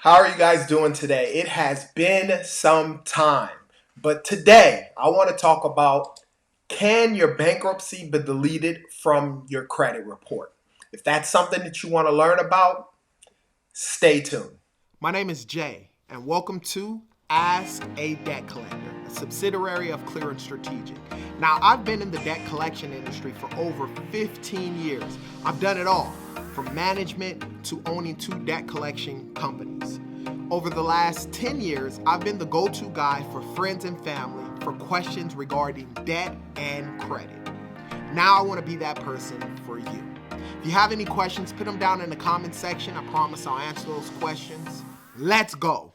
How are you guys doing today? It has been some time, but today I want to talk about, can your bankruptcy be deleted from your credit report? If that's something that you want to learn about, stay tuned. My name is Jay, and welcome to Ask a Debt Collector, a subsidiary of Clear and Strategic. Now, I've been in the debt collection industry for over 15 years. I've done it all, from management to owning 2 debt collection companies. Over the last 10 years, I've been the go-to guy for friends and family for questions regarding debt and credit. Now I want to be that person for you. If you have any questions, put them down in the comment section. I promise I'll answer those questions. Let's go.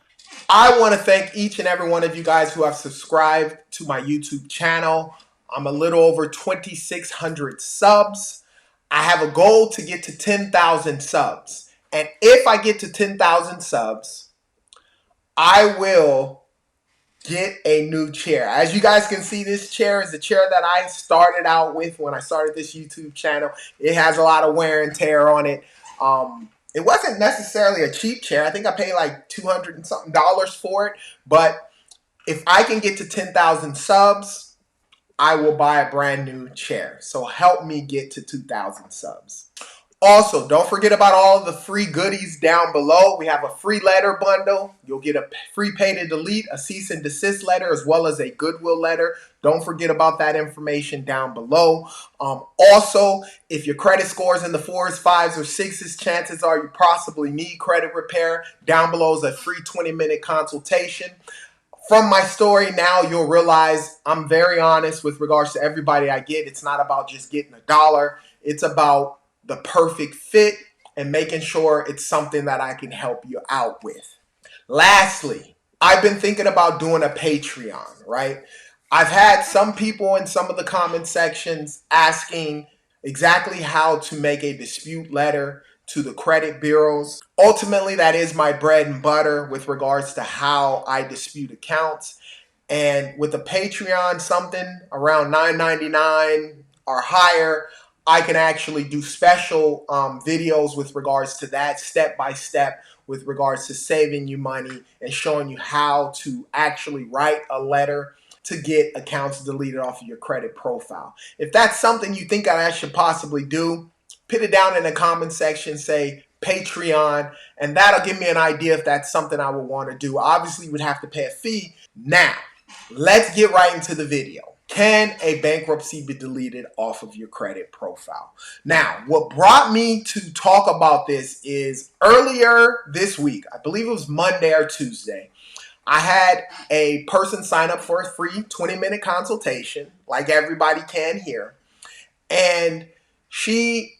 I want to thank each and every one of you guys who have subscribed to my YouTube channel. I'm a little over 2,600 subs. I have a goal to get to 10,000 subs. And if I get to 10,000 subs, I will get a new chair. As you guys can see, this chair is the chair that I started out with when I started this YouTube channel. It has a lot of wear and tear on it. It wasn't necessarily a cheap chair. I think I paid like $200 and something for it. But if I can get to 10,000 subs, I will buy a brand new chair. So help me get to 2,000 subs. Also, don't forget about all of the free goodies down below. We have a free letter bundle. You'll get a free pay to delete, a cease and desist letter, as well as a Goodwill letter. Don't forget about that information down below. Also, if your credit score is in the 4s, 5s, or 6s, chances are you possibly need credit repair. Down below is a free 20-minute consultation. From my story now, you'll realize I'm very honest with regards to everybody I get. It's not about just getting a dollar. It's about the perfect fit and making sure it's something that I can help you out with. Lastly, I've been thinking about doing a Patreon, right? I've had some people in some of the comment sections asking exactly how to make a dispute letter to the credit bureaus. Ultimately, that is my bread and butter with regards to how I dispute accounts. And with a Patreon, something around $9.99 or higher, I can actually do special videos with regards to that, step by step, with regards to saving you money and showing you how to actually write a letter to get accounts deleted off of your credit profile. If that's something you think I should possibly do, put it down in the comment section, say Patreon, and that'll give me an idea if that's something I would want to do. Obviously, you would have to pay a fee. Now, let's get right into the video. Can a bankruptcy be deleted off of your credit profile? Now, what brought me to talk about this is earlier this week, I believe it was Monday or Tuesday, I had a person sign up for a free 20-minute consultation, like everybody can here. And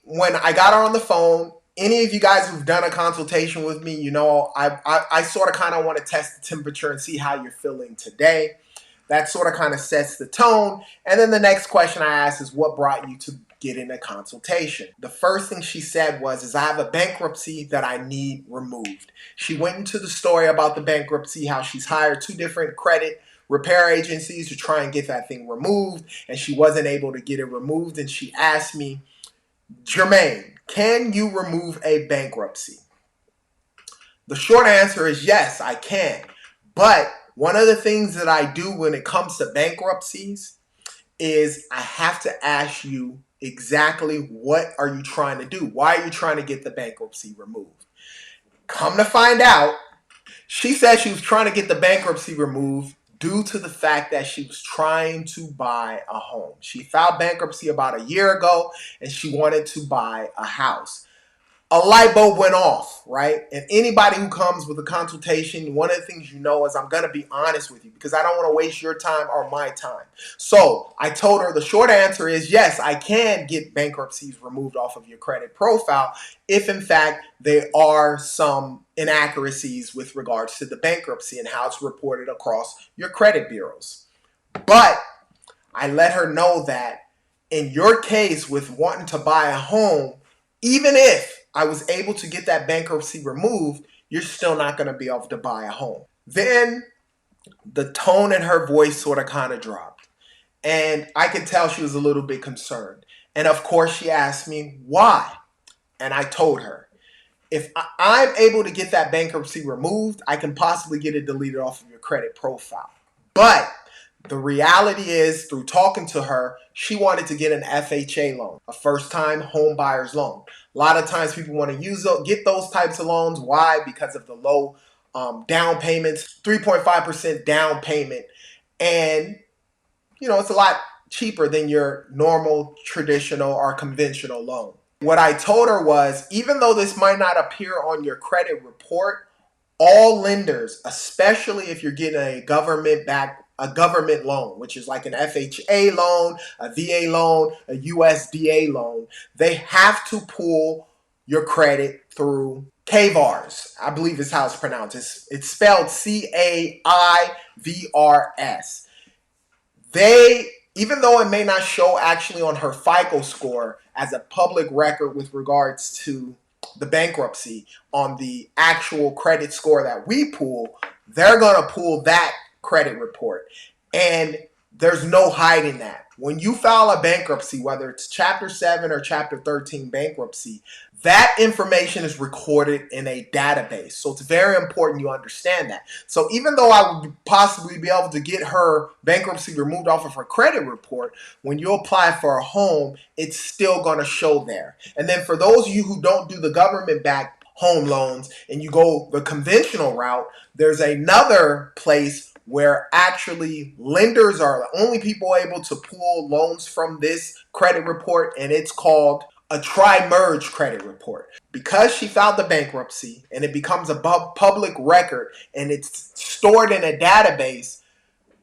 when I got her on the phone, any of you guys who've done a consultation with me, you know, I sort of kind of want to test the temperature and see how you're feeling today. That sort of kind of sets the tone. And then the next question I asked is, what brought you to getting a consultation? The first thing she said was, I have a bankruptcy that I need removed. She went into the story about the bankruptcy, how she's hired 2 different credit repair agencies to try and get that thing removed, and she wasn't able to get it removed. And she asked me, Jermaine, can you remove a bankruptcy? The short answer is yes, I can. But one of the things that I do when it comes to bankruptcies is I have to ask you exactly what are you trying to do? Why are you trying to get the bankruptcy removed? Come to find out, she said she was trying to get the bankruptcy removed due to the fact that she was trying to buy a home. She filed bankruptcy about a year ago and she wanted to buy a house. A light bulb went off, right? And anybody who comes with a consultation, one of the things you know is I'm going to be honest with you because I don't want to waste your time or my time. So I told her the short answer is yes, I can get bankruptcies removed off of your credit profile if in fact there are some inaccuracies with regards to the bankruptcy and how it's reported across your credit bureaus. But I let her know that in your case with wanting to buy a home, even if I was able to get that bankruptcy removed, you're still not going to be able to buy a home. Then the tone in her voice sort of kind of dropped. And I could tell she was a little bit concerned. And of course, she asked me why. And I told her. If I'm able to get that bankruptcy removed, I can possibly get it deleted off of your credit profile. But the reality is, through talking to her, she wanted to get an FHA loan, a first-time home buyer's loan. A lot of times people want to get those types of loans. Why? Because of the low down payments, 3.5% down payment. And, it's a lot cheaper than your normal, traditional, or conventional loan. What I told her was, even though this might not appear on your credit report, all lenders, especially if you're getting a government loan, which is like an FHA loan, a VA loan, a USDA loan, they have to pull your credit through CAIVRS. I believe is how it's pronounced. It's spelled CAIVRS. Even though it may not show actually on her FICO score as a public record with regards to the bankruptcy on the actual credit score that we pull, they're going to pull that credit report. And there's no hiding that. When you file a bankruptcy, whether it's Chapter 7 or Chapter 13 bankruptcy, that information is recorded in a database. So it's very important you understand that. So even though I would possibly be able to get her bankruptcy removed off of her credit report, when you apply for a home, it's still going to show there. And then for those of you who don't do the government-backed home loans and you go the conventional route, there's another place where actually lenders are the only people able to pull loans from this credit report, and it's called a tri-merge credit report. Because she filed the bankruptcy and it becomes a public record and it's stored in a database,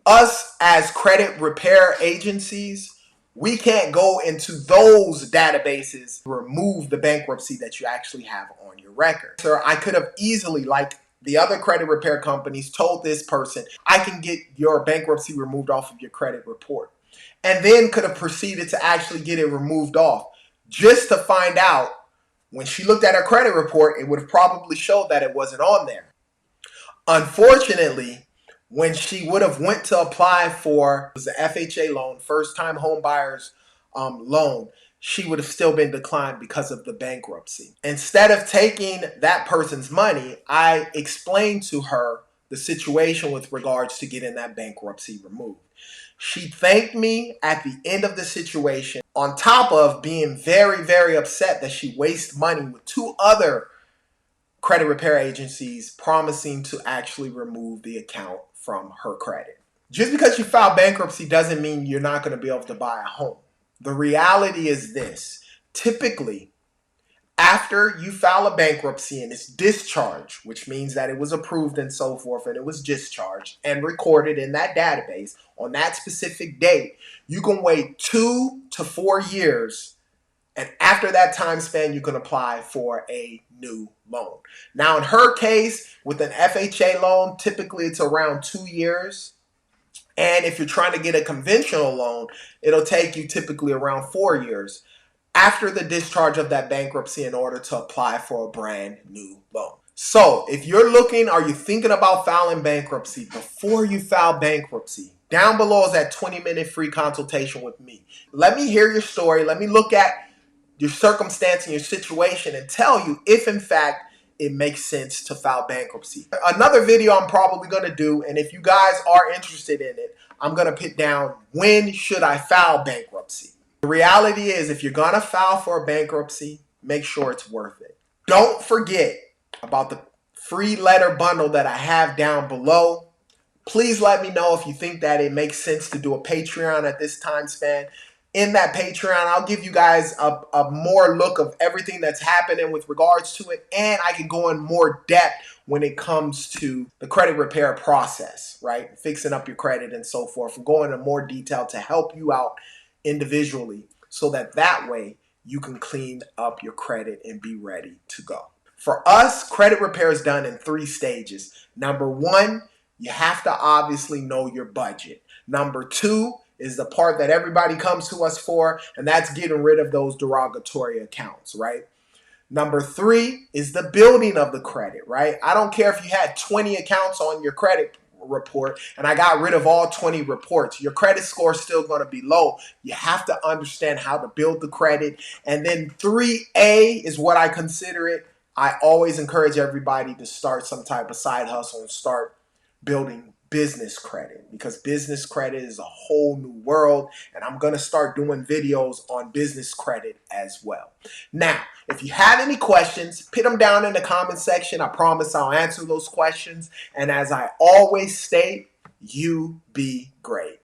us as credit repair agencies, we can't go into those databases to remove the bankruptcy that you actually have on your record. So I could have easily, like the other credit repair companies, told this person, I can get your bankruptcy removed off of your credit report. And then could have proceeded to actually get it removed off. Just to find out, when she looked at her credit report, it would have probably showed that it wasn't on there. Unfortunately, when she would have went to apply for the FHA loan, first-time home buyer's loan, she would have still been declined because of the bankruptcy. Instead of taking that person's money, I explained to her the situation with regards to getting that bankruptcy removed. She thanked me at the end of the situation, on top of being very, very upset that she wasted money with two other credit repair agencies promising to actually remove the account from her credit. Just because you file bankruptcy doesn't mean you're not going to be able to buy a home. The reality is this. Typically, after you file a bankruptcy and it's discharged, which means that it was approved and so forth, and it was discharged and recorded in that database on that specific date, you can wait 2 to 4 years, and after that time span, you can apply for a new loan. Now, in her case, with an FHA loan, typically it's around 2 years. And if you're trying to get a conventional loan, it'll take you typically around 4 years after the discharge of that bankruptcy in order to apply for a brand new loan. So if you're looking, are you thinking about filing bankruptcy? Before you file bankruptcy, down below is that 20-minute free consultation with me. Let me hear your story. Let me look at your circumstance and your situation and tell you if in fact it makes sense to file bankruptcy. Another video I'm probably going to do, and if you guys are interested in it, I'm going to put down when should I file bankruptcy. The reality is, if you're going to file for a bankruptcy, make sure it's worth it. Don't forget about the free letter bundle that I have down below. Please let me know if you think that it makes sense to do a Patreon at this time span. In that Patreon, I'll give you guys a more look of everything that's happening with regards to it, and I can go in more depth when it comes to the credit repair process, right? Fixing up your credit and so forth, and go into more detail to help you out individually so that way you can clean up your credit and be ready to go. For us, credit repair is done in 3 stages. Number 1, you have to obviously know your budget. Number 2 is the part that everybody comes to us for, and that's getting rid of those derogatory accounts, right? Number 3 is the building of the credit, right? I don't care if you had 20 accounts on your credit report and I got rid of all 20 reports. Your credit score is still going to be low. You have to understand how to build the credit. And then 3A is what I consider it, I always encourage everybody to start some type of side hustle and start building business credit, because business credit is a whole new world, and I'm going to start doing videos on business credit as well. Now, if you have any questions, put them down in the comment section. I promise I'll answer those questions. And as I always state, you be great.